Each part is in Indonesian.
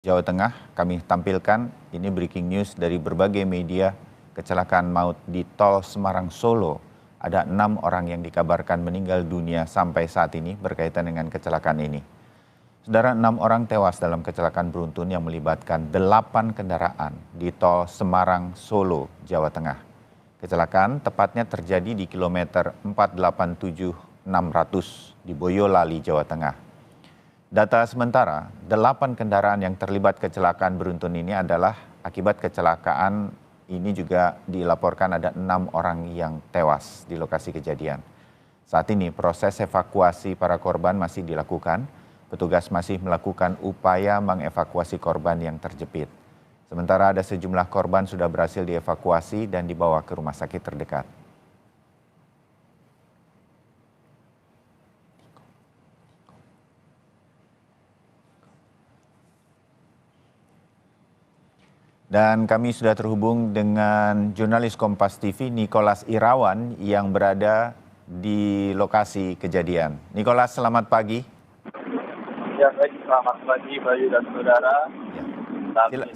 Jawa Tengah, kami tampilkan ini breaking news dari berbagai media kecelakaan maut di tol Semarang Solo. Ada 6 orang yang dikabarkan meninggal dunia sampai saat ini berkaitan dengan kecelakaan ini. Saudara, 6 orang tewas dalam kecelakaan beruntun yang melibatkan 8 kendaraan di tol Semarang Solo, Jawa Tengah. Kecelakaan tepatnya terjadi di kilometer 487-600 di Boyolali, Jawa Tengah. Data sementara, 8 kendaraan yang terlibat kecelakaan beruntun ini adalah akibat kecelakaan ini juga dilaporkan ada 6 orang yang tewas di lokasi kejadian. Saat ini proses evakuasi para korban masih dilakukan. Petugas masih melakukan upaya mengevakuasi korban yang terjepit. Sementara ada sejumlah korban sudah berhasil dievakuasi dan dibawa ke rumah sakit terdekat. Dan kami sudah terhubung dengan jurnalis Kompas TV Nicholas Irawan yang berada di lokasi kejadian. Nicholas, selamat pagi. Ya, baik. Selamat pagi, Bayu dan saudara. Ya.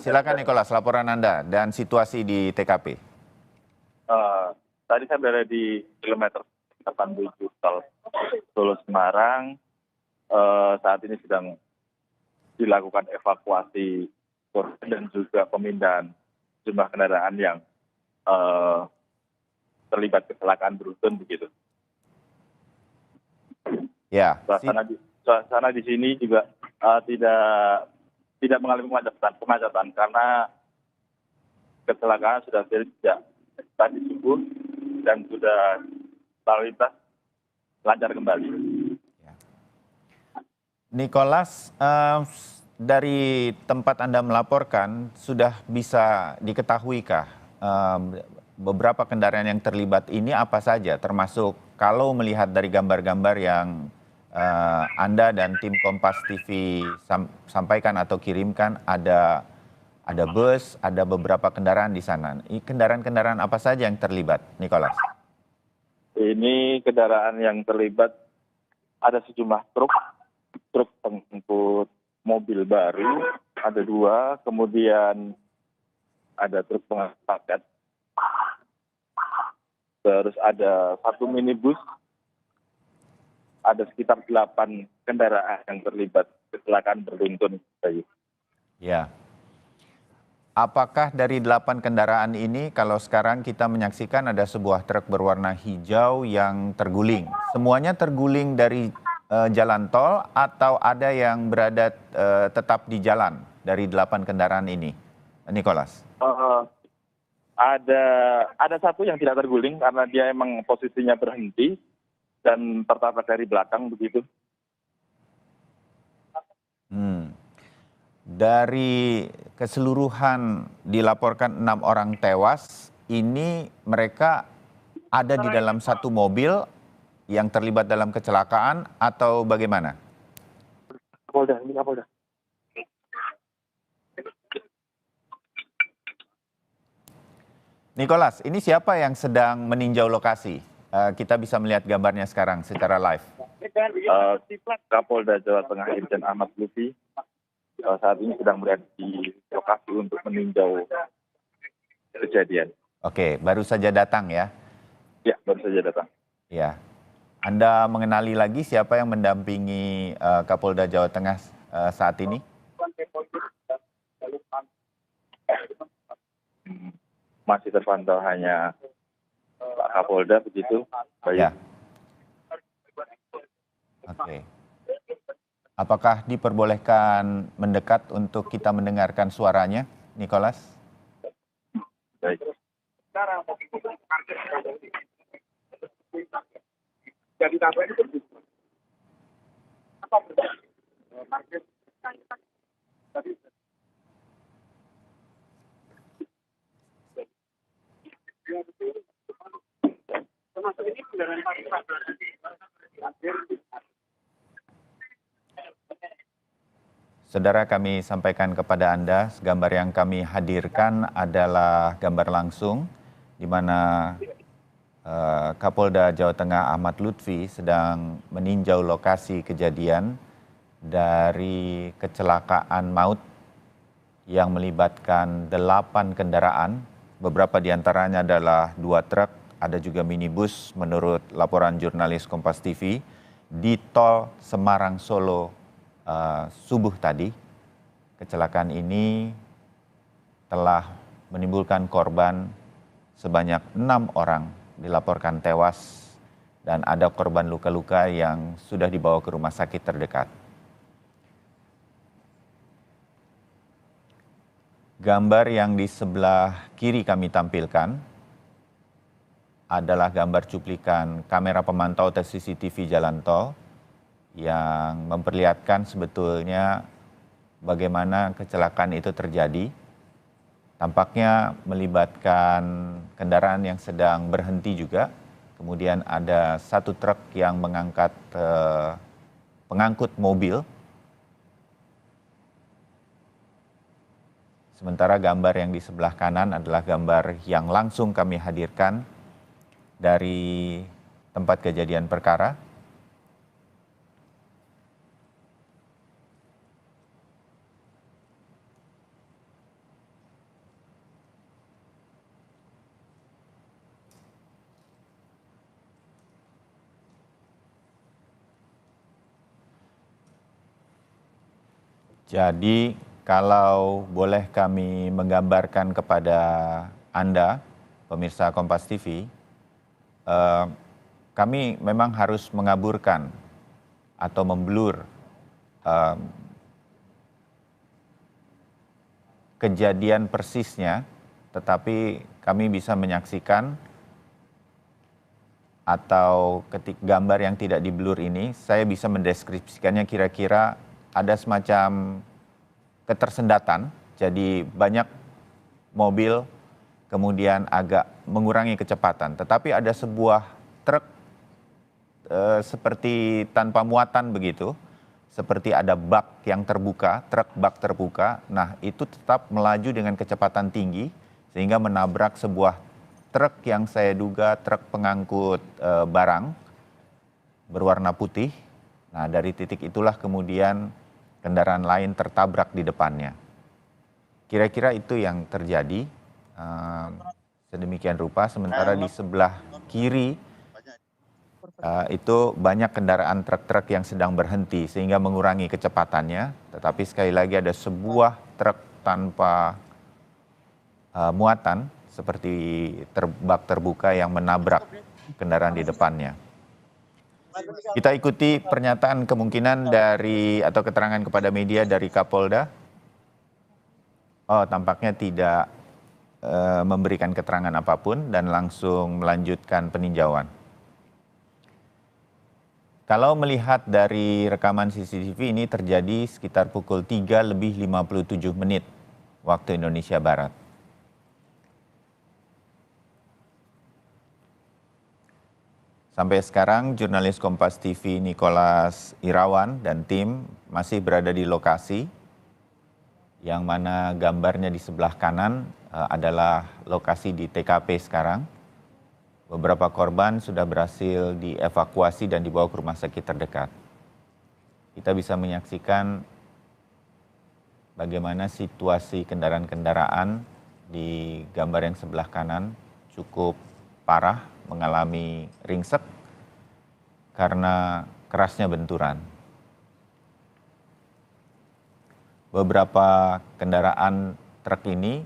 Silakan Nicholas, laporan Anda dan situasi di TKP. Tadi saya berada di kilometer 87 tol Solo Semarang. Saat ini sedang dilakukan evakuasi korban dan juga pemindahan jumlah kendaraan yang terlibat kecelakaan beruntun begitu. Ya. Suasana di sini juga tidak mengalami kemacetan karena kecelakaan sudah terjadi sejak tadi subuh dan sudah lalu lintas lancar kembali. Nicholas, dari tempat Anda melaporkan sudah bisa diketahuikah beberapa kendaraan yang terlibat ini apa saja, termasuk kalau melihat dari gambar-gambar yang Anda dan tim Kompas TV sampaikan atau kirimkan, ada bus, ada beberapa kendaraan di sana. Kendaraan-kendaraan apa saja yang terlibat, Nicholas? Ini kendaraan yang terlibat ada sejumlah truk pengangkut mobil baru, ada 2, kemudian ada truk pengangkut paket, terus ada 1 minibus. Ada sekitar 8 kendaraan yang terlibat kecelakaan beruntun. Ya. Apakah dari 8 kendaraan ini, kalau sekarang kita menyaksikan ada sebuah truk berwarna hijau yang terguling. Semuanya terguling dari jalan tol atau ada yang berada tetap di jalan dari 8 kendaraan ini, Nicholas? Ada 1 yang tidak terguling karena dia emang posisinya berhenti dan tertabrak dari belakang begitu. Dari keseluruhan dilaporkan 6 orang tewas, ini mereka ada di dalam satu mobil yang terlibat dalam kecelakaan atau bagaimana? Kapolda. Nicholas, ini siapa yang sedang meninjau lokasi? Kita bisa melihat gambarnya sekarang secara live. Kapolda Jawa Tengah Irjen Ahmad Lutfi saat ini sedang berada di lokasi untuk meninjau kejadian. Oke, baru saja datang ya? Ya, baru saja datang. Ya. Anda mengenali lagi siapa yang mendampingi Kapolda Jawa Tengah saat ini? Masih terpantau hanya Pak Kapolda begitu. Baik. Ya. Oke. Apakah diperbolehkan mendekat untuk kita mendengarkan suaranya, Nicholas? Baik. Saudara, kami sampaikan kepada Anda, gambar yang kami hadirkan adalah gambar langsung di mana Kapolda Jawa Tengah Ahmad Lutfi sedang meninjau lokasi kejadian dari kecelakaan maut yang melibatkan 8 kendaraan, beberapa diantaranya adalah 2 truk, ada juga minibus menurut laporan jurnalis Kompas TV di tol Semarang Solo subuh tadi. Kecelakaan ini telah menimbulkan korban sebanyak 6 orang dilaporkan tewas dan ada korban luka-luka yang sudah dibawa ke rumah sakit terdekat. Gambar yang di sebelah kiri kami tampilkan adalah gambar cuplikan kamera pemantau atau CCTV jalan tol yang memperlihatkan sebetulnya bagaimana kecelakaan itu terjadi. Tampaknya melibatkan kendaraan yang sedang berhenti juga. Kemudian ada 1 truk yang mengangkat pengangkut mobil. Sementara gambar yang di sebelah kanan adalah gambar yang langsung kami hadirkan dari tempat kejadian perkara. Jadi kalau boleh kami menggambarkan kepada Anda, pemirsa Kompas TV, kami memang harus mengaburkan atau memblur kejadian persisnya, tetapi kami bisa menyaksikan atau gambar yang tidak diblur ini, saya bisa mendeskripsikannya kira-kira ada semacam ketersendatan, jadi banyak mobil kemudian agak mengurangi kecepatan. Tetapi ada sebuah truk seperti tanpa muatan begitu, seperti ada bak yang terbuka, truk bak terbuka. Nah itu tetap melaju dengan kecepatan tinggi sehingga menabrak sebuah truk yang saya duga truk pengangkut barang berwarna putih. Nah dari titik itulah kemudian kendaraan lain tertabrak di depannya. Kira-kira itu yang terjadi sedemikian rupa. Sementara di sebelah kiri itu banyak kendaraan truk-truk yang sedang berhenti sehingga mengurangi kecepatannya. Tetapi sekali lagi ada sebuah truk tanpa muatan seperti bak terbuka yang menabrak kendaraan di depannya. Kita ikuti pernyataan kemungkinan dari atau keterangan kepada media dari Kapolda. Oh, tampaknya tidak memberikan keterangan apapun dan langsung melanjutkan peninjauan. Kalau melihat dari rekaman CCTV ini terjadi sekitar pukul 3:57 waktu Indonesia Barat. Sampai sekarang jurnalis Kompas TV Nicholas Irawan dan tim masih berada di lokasi, yang mana gambarnya di sebelah kanan adalah lokasi di TKP sekarang. Beberapa korban sudah berhasil dievakuasi dan dibawa ke rumah sakit terdekat. Kita bisa menyaksikan bagaimana situasi kendaraan-kendaraan di gambar yang sebelah kanan cukup parah, mengalami ringsek karena kerasnya benturan. Beberapa kendaraan truk ini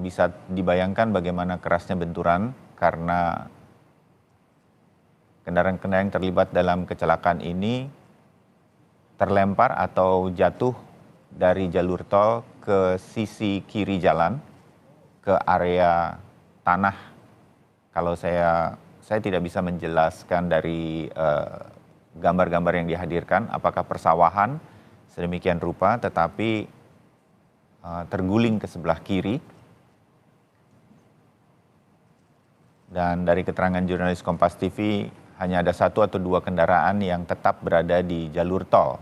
bisa dibayangkan bagaimana kerasnya benturan karena kendaraan-kendaraan yang terlibat dalam kecelakaan ini terlempar atau jatuh dari jalur tol ke sisi kiri jalan, ke area tanah. Kalau saya tidak bisa menjelaskan dari gambar-gambar yang dihadirkan, apakah persawahan sedemikian rupa, tetapi terguling ke sebelah kiri. Dan dari keterangan jurnalis Kompas TV, hanya ada 1 atau 2 kendaraan yang tetap berada di jalur tol.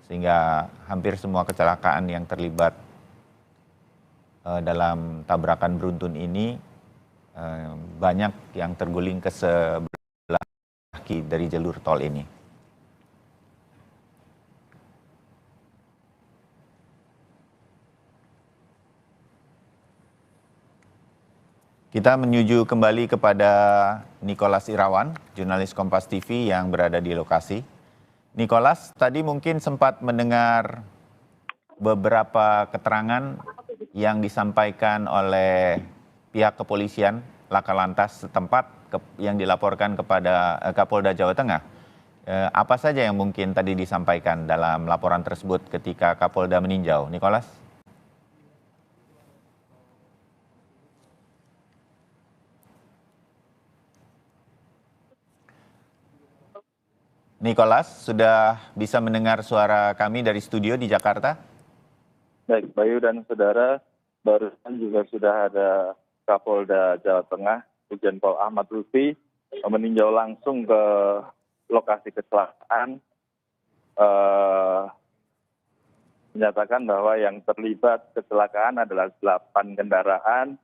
Sehingga hampir semua kecelakaan yang terlibat dalam tabrakan beruntun ini, banyak yang terguling ke sebelah kiri dari jalur tol ini. Kita menuju kembali kepada Nicholas Irawan, jurnalis Kompas TV yang berada di lokasi. Nicholas, tadi mungkin sempat mendengar beberapa keterangan yang disampaikan oleh pihak kepolisian Laka Lantas setempat yang dilaporkan kepada Kapolda Jawa Tengah. Apa saja yang mungkin tadi disampaikan dalam laporan tersebut ketika Kapolda meninjau, Nicholas? Nicholas, sudah bisa mendengar suara kami dari studio di Jakarta? Baik, Bayu dan saudara, barusan juga sudah ada Kapolda Jawa Tengah, Irjen Pol Ahmad Lutfi, meninjau langsung ke lokasi kecelakaan, menyatakan bahwa yang terlibat kecelakaan adalah 8 kendaraan,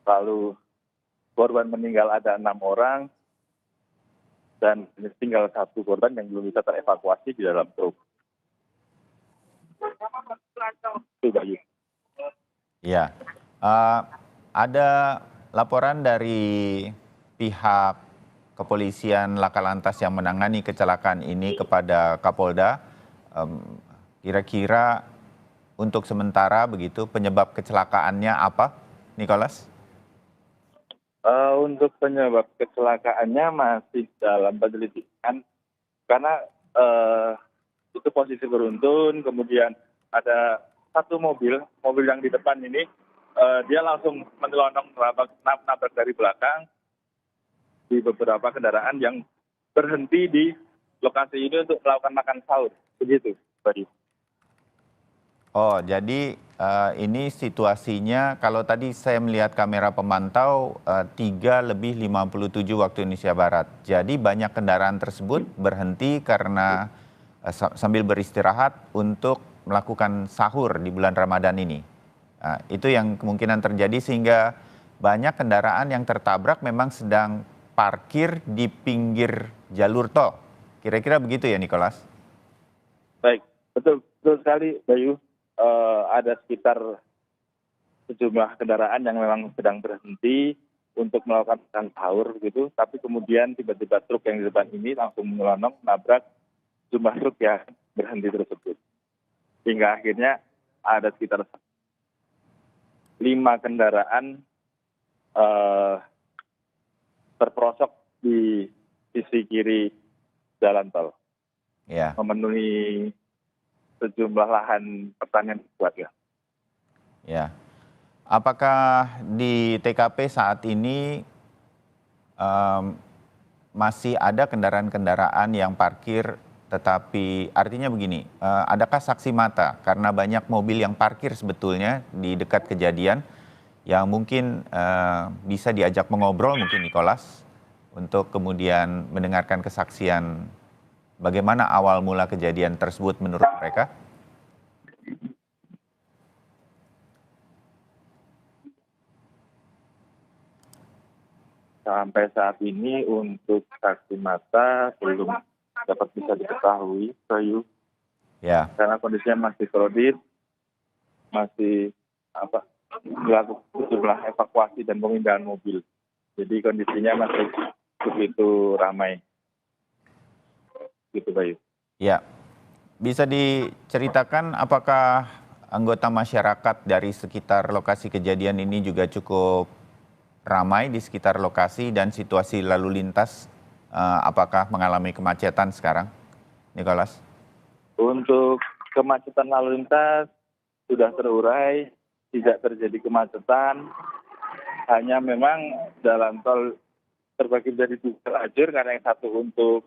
lalu korban meninggal ada 6 orang, dan tinggal 1 korban yang belum bisa terevakuasi di dalam truk. Itu, Bayu. Ya, ada laporan dari pihak kepolisian Laka Lantas yang menangani kecelakaan ini kepada Kapolda. Kira-kira untuk sementara begitu penyebab kecelakaannya apa, Nicholas? Untuk penyebab kecelakaannya masih dalam penyelidikan, karena itu posisi beruntun, kemudian ada satu mobil yang di depan ini, dia langsung menyelonong nabrak dari belakang di beberapa kendaraan yang berhenti di lokasi ini untuk melakukan makan sahur, begitu, Bayu. Oh, jadi ini situasinya kalau tadi saya melihat kamera pemantau 3:57 waktu Indonesia Barat. Jadi banyak kendaraan tersebut berhenti karena sambil beristirahat untuk melakukan sahur di bulan Ramadan ini. Itu yang kemungkinan terjadi sehingga banyak kendaraan yang tertabrak memang sedang parkir di pinggir jalur tol. Kira-kira begitu ya, Nicholas? Baik, betul sekali, Bayu. Ada sekitar sejumlah kendaraan yang memang sedang berhenti untuk melakukan makan sahur begitu, tapi kemudian tiba-tiba truk yang di depan ini langsung menyelonong nabrak jumlah truk yang berhenti tersebut. Hingga akhirnya ada sekitar 5 kendaraan terperosok di sisi kiri jalan tol. Ya. Memenuhi sejumlah lahan pertanian warga. Ya. Apakah di TKP saat ini masih ada kendaraan-kendaraan yang parkir, tetapi artinya begini, adakah saksi mata karena banyak mobil yang parkir sebetulnya di dekat kejadian yang mungkin bisa diajak mengobrol mungkin Nicholas untuk kemudian mendengarkan kesaksian bagaimana awal mula kejadian tersebut menurut mereka? Sampai saat ini untuk saksi mata belum dapat bisa diketahui, Bayu. Ya. Karena kondisinya masih krodit, masih dilakukan sejumlah evakuasi dan pemindahan mobil. Jadi kondisinya masih begitu ramai. Gitu, Bayu. Ya. Bisa diceritakan apakah anggota masyarakat dari sekitar lokasi kejadian ini juga cukup ramai di sekitar lokasi dan situasi lalu lintas apakah mengalami kemacetan sekarang, Nicholas? Untuk kemacetan lalu lintas sudah terurai, tidak terjadi kemacetan. Hanya memang jalan tol terbagi menjadi 2 lajur karena yang satu untuk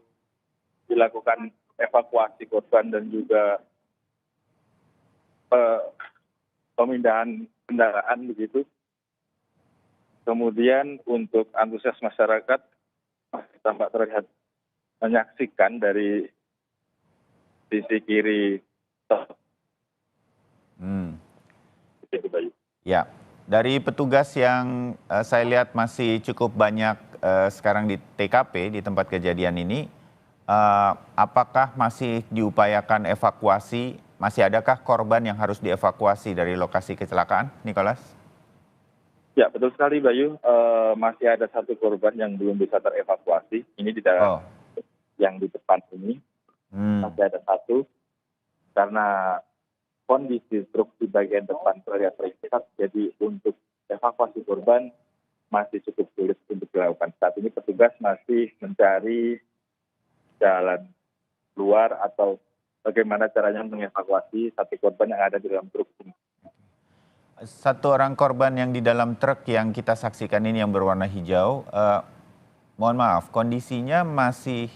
dilakukan evakuasi korban dan juga pemindahan kendaraan begitu. Kemudian untuk antusias masyarakat masih tampak terlihat menyaksikan dari sisi kiri. Ya, dari petugas yang saya lihat masih cukup banyak sekarang di TKP di tempat kejadian ini, apakah masih diupayakan evakuasi? Masih adakah korban yang harus dievakuasi dari lokasi kecelakaan, Nicholas? Ya, betul sekali Bayu. Masih ada satu korban yang belum bisa terevakuasi. Ini di dalam Oh, yang di depan ini hmm, masih ada satu karena kondisi truk di bagian depan terlihat terikat. Jadi untuk evakuasi korban masih cukup sulit untuk dilakukan. Saat ini petugas masih mencari jalan luar atau bagaimana caranya mengevakuasi satu korban yang ada di dalam truk ini. satu orang korban yang di dalam truk yang kita saksikan ini yang berwarna hijau, mohon maaf, kondisinya masih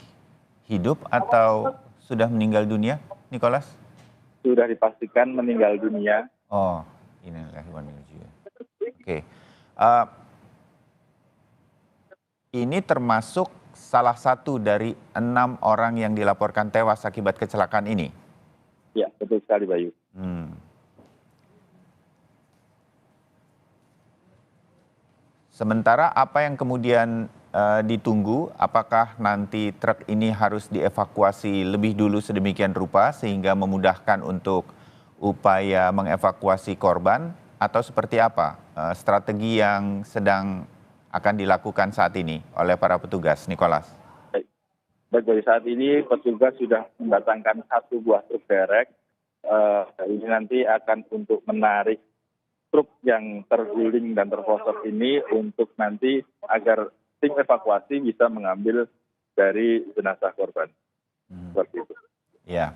hidup atau sudah meninggal dunia, Nicholas? Sudah dipastikan meninggal dunia. Oh, inilah hewan juga. Oke. Eh, ini termasuk salah satu dari 6 orang yang dilaporkan tewas akibat kecelakaan ini. Ya, betul sekali Bayu. Hmm. Sementara apa yang kemudian ditunggu, apakah nanti truk ini harus dievakuasi lebih dulu sedemikian rupa sehingga memudahkan untuk upaya mengevakuasi korban atau seperti apa strategi yang sedang akan dilakukan saat ini oleh para petugas, Nicholas? Baik, baik Bayu, saat ini petugas sudah mendatangkan satu buah truk derek. Ini nanti akan untuk menarik truk yang terguling dan terposok ini untuk nanti agar tim evakuasi bisa mengambil dari jenazah korban. Hmm. Seperti itu. Ya.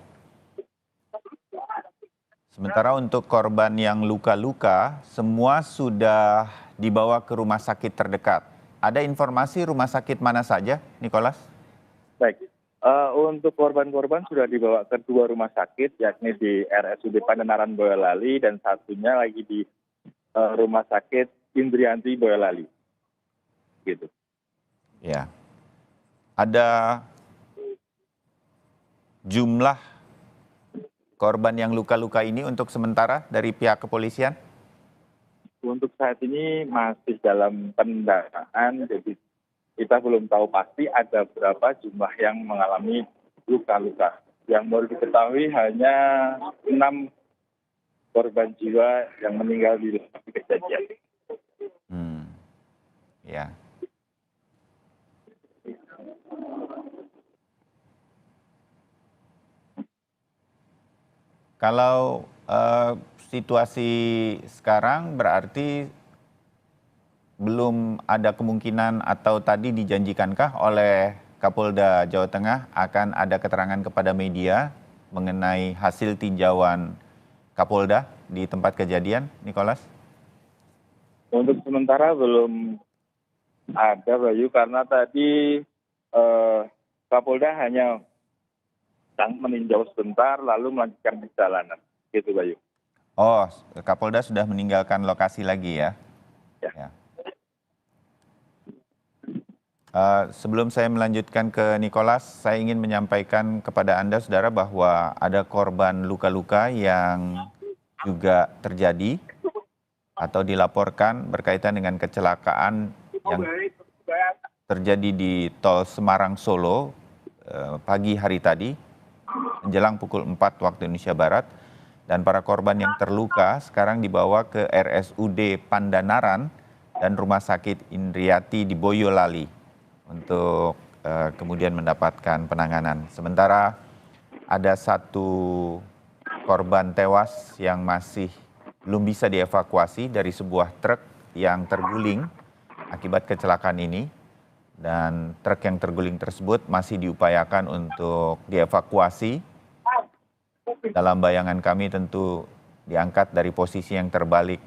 Sementara untuk korban yang luka-luka, semua sudah dibawa ke rumah sakit terdekat. Ada informasi rumah sakit mana saja, Nicholas? Baik, untuk korban-korban sudah dibawa ke dua rumah sakit, yakni di RSUD Pandanaran Boyolali dan satunya lagi di Rumah Sakit Indrianti Boyolali. Gitu. Ya. Ada jumlah korban yang luka-luka ini untuk sementara dari pihak kepolisian? Untuk saat ini masih dalam pendataan, jadi kita belum tahu pasti ada berapa jumlah yang mengalami luka-luka. Yang baru diketahui hanya 6 korban jiwa yang meninggal di lokasi kejadian. Hmm. Ya. Kalau situasi sekarang berarti belum ada kemungkinan atau tadi dijanjikankah oleh Kapolda Jawa Tengah akan ada keterangan kepada media mengenai hasil tinjauan Kapolda di tempat kejadian, Nicholas? Untuk sementara belum ada Bayu karena tadi Kapolda hanya meninjau sebentar lalu melanjutkan perjalanan. Gitu Bayu. Oh, Kapolda sudah meninggalkan lokasi lagi ya? Ya. Ya. Sebelum saya melanjutkan ke Nicholas, saya ingin menyampaikan kepada Anda, saudara, bahwa ada korban luka-luka yang juga terjadi atau dilaporkan berkaitan dengan kecelakaan yang terjadi di Tol Semarang Solo pagi hari tadi, menjelang pukul 4 waktu Indonesia Barat. Dan para korban yang terluka sekarang dibawa ke RSUD Pandanaran dan Rumah Sakit Indriati di Boyolali untuk kemudian mendapatkan penanganan. Sementara ada satu korban tewas yang masih belum bisa dievakuasi dari sebuah truk yang terguling akibat kecelakaan ini. Dan truk yang terguling tersebut masih diupayakan untuk dievakuasi. Dalam bayangan kami tentu diangkat dari posisi yang terbalik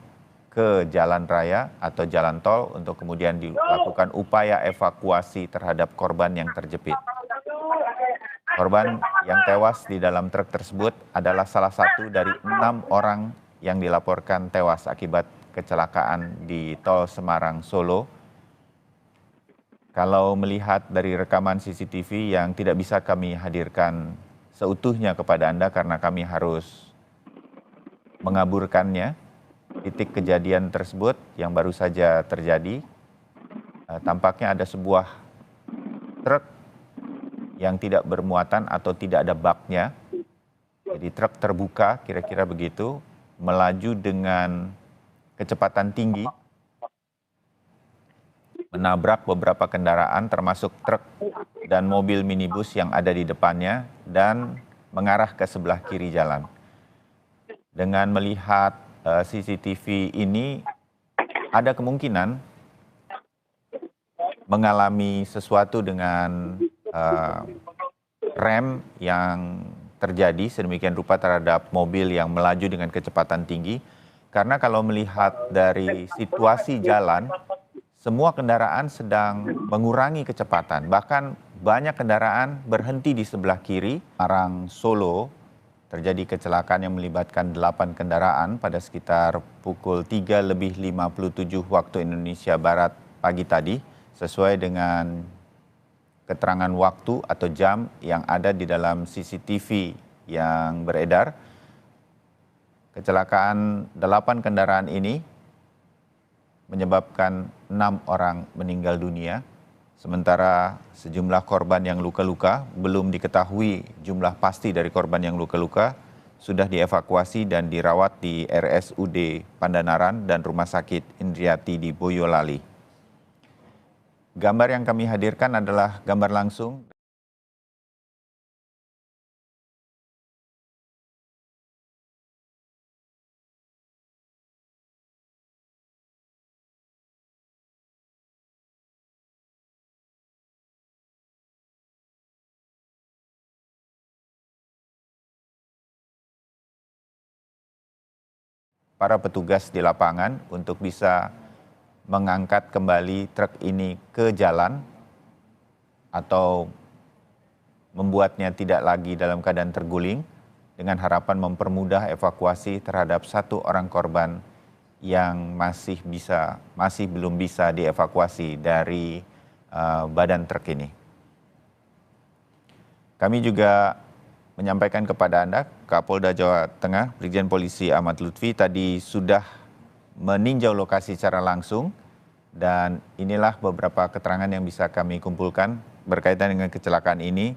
ke jalan raya atau jalan tol untuk kemudian dilakukan upaya evakuasi terhadap korban yang terjepit. Korban yang tewas di dalam truk tersebut adalah salah satu dari 6 orang yang dilaporkan tewas akibat kecelakaan di Tol Semarang Solo. Kalau melihat dari rekaman CCTV yang tidak bisa kami hadirkan seutuhnya kepada Anda karena kami harus mengaburkannya, titik kejadian tersebut yang baru saja terjadi, tampaknya ada sebuah truk yang tidak bermuatan atau tidak ada baknya. Jadi truk terbuka, kira-kira begitu, melaju dengan kecepatan tinggi menabrak beberapa kendaraan termasuk truk dan mobil minibus yang ada di depannya dan mengarah ke sebelah kiri jalan. Dengan melihat CCTV ini, ada kemungkinan mengalami sesuatu dengan rem yang terjadi sedemikian rupa terhadap mobil yang melaju dengan kecepatan tinggi. Karena kalau melihat dari situasi jalan, semua kendaraan sedang mengurangi kecepatan. Bahkan banyak kendaraan berhenti di sebelah kiri. Arah Solo terjadi kecelakaan yang melibatkan 8 kendaraan pada sekitar pukul 3:57 waktu Indonesia Barat pagi tadi, sesuai dengan keterangan waktu atau jam yang ada di dalam CCTV yang beredar. Kecelakaan 8 kendaraan ini menyebabkan 6 orang meninggal dunia, sementara sejumlah korban yang luka-luka, belum diketahui jumlah pasti dari korban yang luka-luka, sudah dievakuasi dan dirawat di RSUD Pandanaran dan Rumah Sakit Indriati di Boyolali. Gambar yang kami hadirkan adalah gambar langsung para petugas di lapangan untuk bisa mengangkat kembali truk ini ke jalan atau membuatnya tidak lagi dalam keadaan terguling dengan harapan mempermudah evakuasi terhadap 1 orang korban yang masih belum bisa dievakuasi dari badan truk ini. Kami juga menyampaikan kepada Anda, Kapolda Jawa Tengah, Brigjen Polisi Ahmad Lutfi tadi sudah meninjau lokasi secara langsung dan inilah beberapa keterangan yang bisa kami kumpulkan berkaitan dengan kecelakaan ini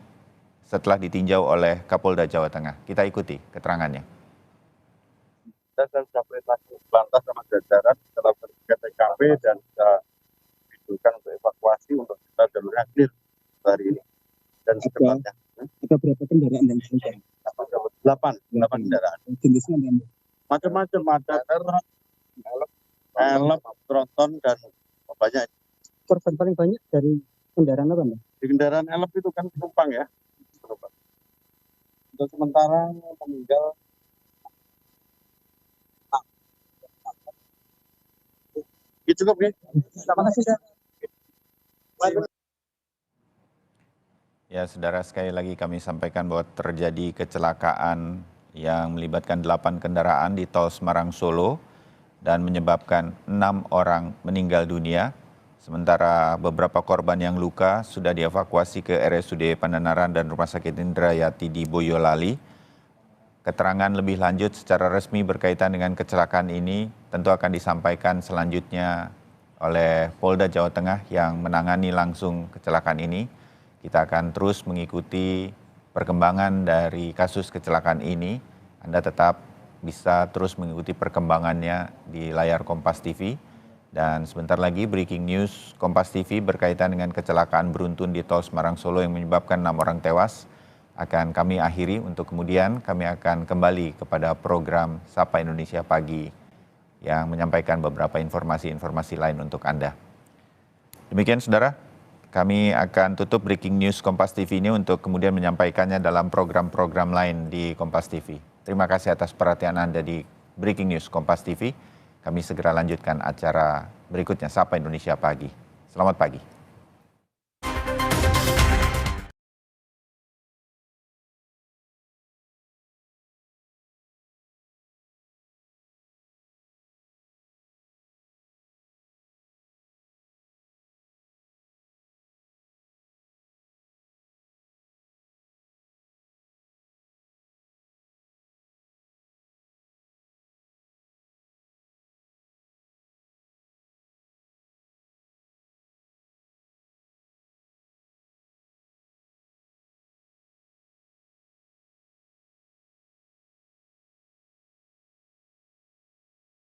setelah ditinjau oleh Kapolda Jawa Tengah. Kita ikuti keterangannya. Kita sudah perintahkan lantas sama jajaran setelah pergi ke TKP dan sudah didudukan untuk evakuasi untuk kita jalurnya clear hari ini dan secepatnya. Ada berapa kendaraan yang ditemukan? 8 kendaraan. Jenisnya apa? Macam-macam, ada truk, elep, tronton dan banyak. Korban paling banyak dari kendaraan apa, Mbak? Di kendaraan elep itu kan penumpang ya. Penumpang. Untuk sementara meninggal cukup nih. Terima kasih, Pak. Ya, saudara, sekali lagi kami sampaikan bahwa terjadi kecelakaan yang melibatkan 8 kendaraan di tol Semarang Solo dan menyebabkan 6 orang meninggal dunia. Sementara beberapa korban yang luka sudah dievakuasi ke RSUD Pandanaran dan Rumah Sakit Indrayati di Boyolali. Keterangan lebih lanjut secara resmi berkaitan dengan kecelakaan ini tentu akan disampaikan selanjutnya oleh Polda Jawa Tengah yang menangani langsung kecelakaan ini. Kita akan terus mengikuti perkembangan dari kasus kecelakaan ini. Anda tetap bisa terus mengikuti perkembangannya di layar Kompas TV. Dan sebentar lagi breaking news Kompas TV berkaitan dengan kecelakaan beruntun di tol Semarang Solo yang menyebabkan 6 orang tewas akan kami akhiri, untuk kemudian kami akan kembali kepada program Sapa Indonesia Pagi yang menyampaikan beberapa informasi-informasi lain untuk Anda. Demikian saudara, kami akan tutup breaking news Kompas TV ini untuk kemudian menyampaikannya dalam program-program lain di Kompas TV. Terima kasih atas perhatian Anda di breaking news Kompas TV. Kami segera lanjutkan acara berikutnya, Sapa Indonesia Pagi. Selamat pagi.